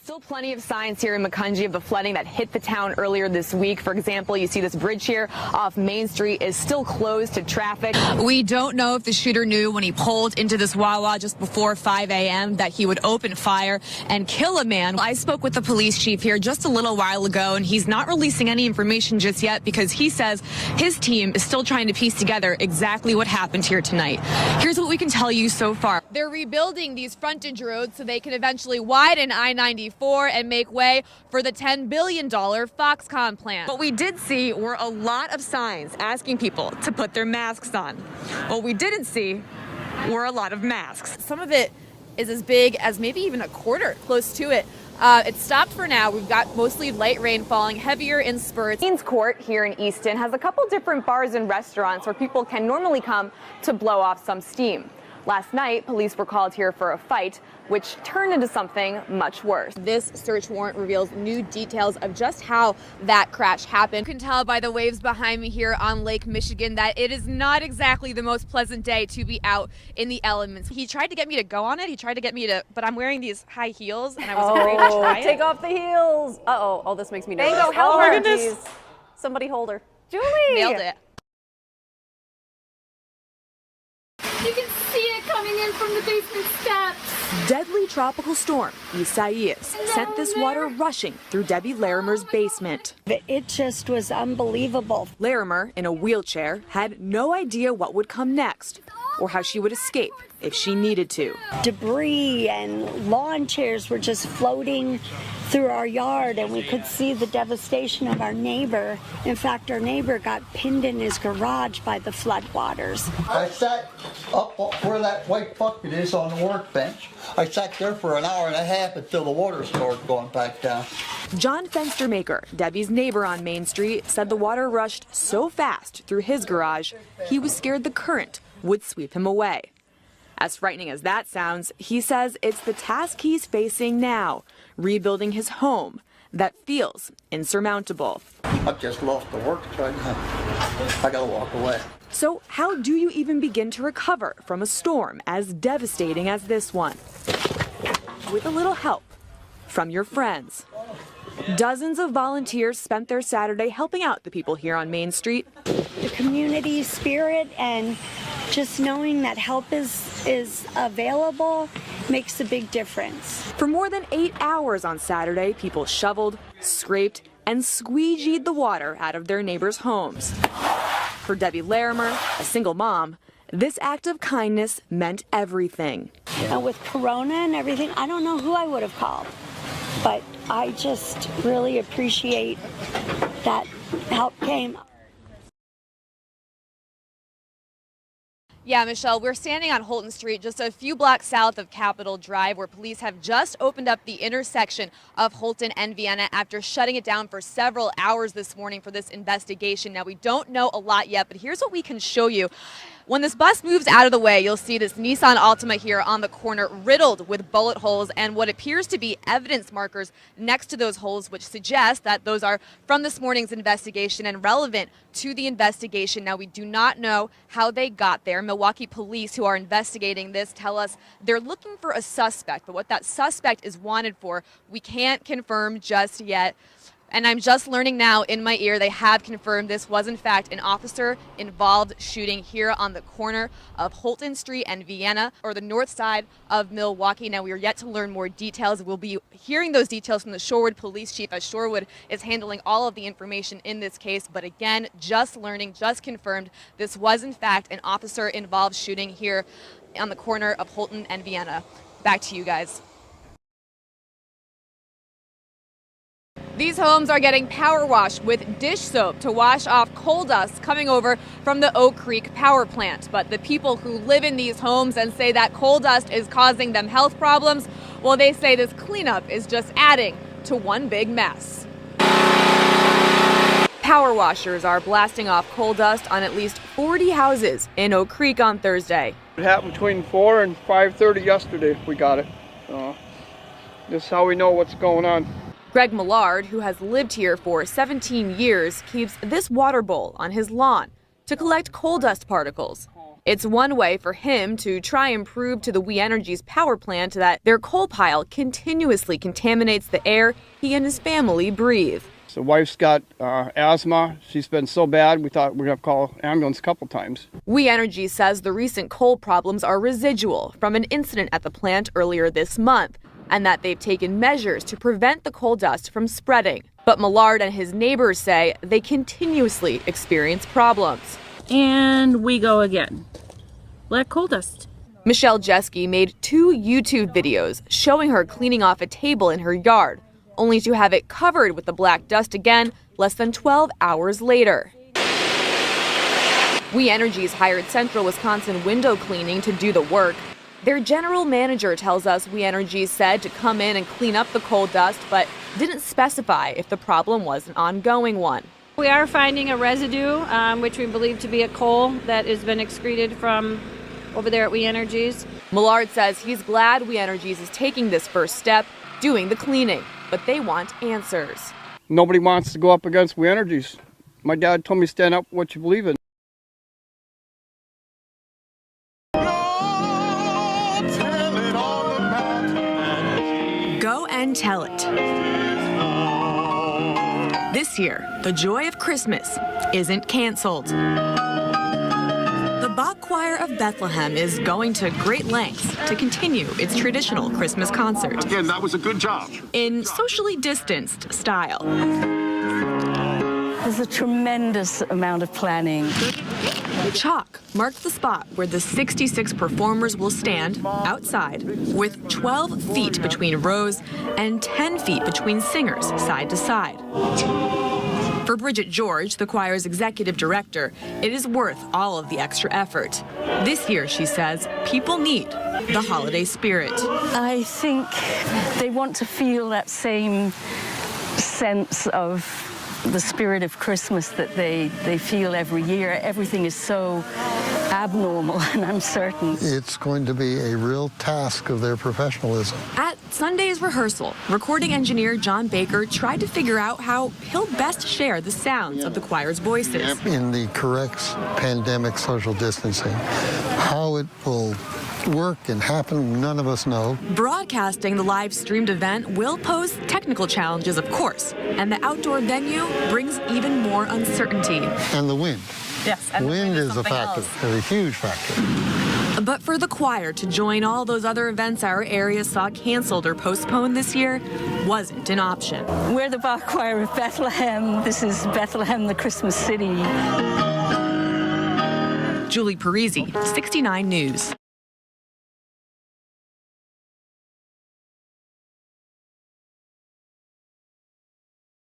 Still plenty of signs here in Macungie of the flooding that hit the town earlier this week. For example, you see this bridge here off Main Street is still closed to traffic. We don't know if the shooter knew when he pulled into this Wawa just before 5 a.m. that he would open fire and kill a man. I spoke with the police chief here just a little while ago, and he's not releasing any information just yet because he says his team is still trying to piece together exactly what happened here tonight. Here's what we can tell you so far. They're rebuilding these frontage roads so they can eventually widen I-94 and make way for the $10 billion Foxconn plant. What we did see were a lot of signs asking people to put their masks on. What we didn't see were a lot of masks. Some of it is as big as maybe even a quarter, close to it. It stopped for now. We've got mostly light rain falling, heavier in spurts. Queens Court here in Easton has a couple different bars and restaurants where people can normally come to blow off some steam. Last night, police were called here for a fight, which turned into something much worse. This search warrant reveals new details of just how that crash happened. You can tell by the waves behind me here on Lake Michigan that it is not exactly the most pleasant day to be out in the elements. He tried to get me to go on it. He tried to get me to, but I'm wearing these high heels and I was afraid to try it. Take off the heels. Uh-oh. Oh, this makes me nervous. Mango, help oh her. My goodness. Somebody hold her. Julie! Nailed it. You can see it coming in from the basement steps. Deadly tropical storm Isaias sent this water rushing through Debbie Larimer's basement. It just was unbelievable. Larimer, in a wheelchair, had no idea what would come next or how she would escape if she needed to. Debris and lawn chairs were just floating through our yard, and we could see the devastation of our neighbor. In fact, our neighbor got pinned in his garage by the floodwaters. I sat up where that white bucket is on the workbench. I sat there for an hour and a half until the water started going back down. John Fenstermaker, Debbie's neighbor on Main Street, said the water rushed so fast through his garage, he was scared the current would sweep him away. As frightening as that sounds, he says it's the task he's facing now, rebuilding his home, that feels insurmountable. I've just lost the work right now. I gotta walk away. So how do you even begin to recover from a storm as devastating as this one? With a little help from your friends. Dozens of volunteers spent their Saturday helping out the people here on Main Street. The community spirit and just knowing that help is available makes a big difference. For more than 8 hours on Saturday, people shoveled, scraped, and squeegeed the water out of their neighbors' homes. For Debbie Larimer, a single mom, this act of kindness meant everything. And with Corona and everything, I don't know who I would have called, but I just really appreciate that help came. Yeah, Michelle, we're standing on Holton Street, just a few blocks south of Capitol Drive, where police have just opened up the intersection of Holton and Vienna after shutting it down for several hours this morning for this investigation. Now, we don't know a lot yet, but here's what we can show you. When this bus moves out of the way, you'll see this Nissan Altima here on the corner riddled with bullet holes and what appears to be evidence markers next to those holes, which suggest that those are from this morning's investigation and relevant to the investigation. Now, we do not know how they got there. Milwaukee police, who are investigating this, tell us they're looking for a suspect, but what that suspect is wanted for, we can't confirm just yet. And I'm just learning now in my ear they have confirmed this was in fact an officer-involved shooting here on the corner of Holton Street and Vienna, or the north side of Milwaukee. Now, we are yet to learn more details. We'll be hearing those details from the Shorewood Police Chief, as Shorewood is handling all of the information in this case. But again, just learning, just confirmed, this was in fact an officer-involved shooting here on the corner of Holton and Vienna. Back to you guys. These homes are getting power washed with dish soap to wash off coal dust coming over from the Oak Creek power plant. But the people who live in these homes and say that coal dust is causing them health problems, well, they say this cleanup is just adding to one big mess. Power washers are blasting off coal dust on at least 40 houses in Oak Creek on Thursday. It happened between 4 and 5:30 yesterday. We got it. This is how we know what's going on. Greg Millard, who has lived here for 17 years, keeps this water bowl on his lawn to collect coal dust particles. It's one way for him to try and prove to the We Energies power plant that their coal pile continuously contaminates the air he and his family breathe. The wife's got asthma. She's been so bad, we thought we were going to call an ambulance a couple times. We Energies says the recent coal problems are residual from an incident at the plant earlier this month, and that they've taken measures to prevent the coal dust from spreading. But Millard and his neighbors say they continuously experience problems. And we go again. Black coal dust. Michelle Jeske made 2 YouTube videos showing her cleaning off a table in her yard, only to have it covered with the black dust again less than 12 hours later. We Energies hired Central Wisconsin Window Cleaning to do the work. Their general manager tells us We Energies said to come in and clean up the coal dust, but didn't specify if the problem was an ongoing one. We are finding a residue, which we believe to be a coal that has been excreted from over there at We Energies. Millard says he's glad We Energies is taking this first step, doing the cleaning, but they want answers. Nobody wants to go up against We Energies. My dad told me stand up for what you believe in. Go and tell it. This year, the joy of Christmas isn't canceled. The Bach Choir of Bethlehem is going to great lengths to continue its traditional Christmas concert. Again, that was a good job. In socially distanced style. There's a tremendous amount of planning. Chalk marked the spot where the 66 performers will stand outside with 12 feet between rows and 10 feet between singers side to side. For Bridget George, the choir's executive director, it is worth all of the extra effort. This year, she says, people need the holiday spirit. I think they want to feel that same sense of the spirit of Christmas that they feel every year. Everything is so abnormal and uncertain. It's going to be a real task of their professionalism. At Sunday's rehearsal, recording engineer John Baker tried to figure out how he'll best share the sounds of the choir's voices. In the correct pandemic social distancing, how it will work and happen, none of us know. Broadcasting the live-streamed event will pose technical challenges, of course, and the outdoor venue brings even more uncertainty. And the wind. Yes, and wind is a factor, a huge factor. But for the choir to join all those other events our area saw canceled or postponed this year wasn't an option. We're the Bach Choir of Bethlehem. This is Bethlehem, the Christmas city. Julie Parise, 69 News.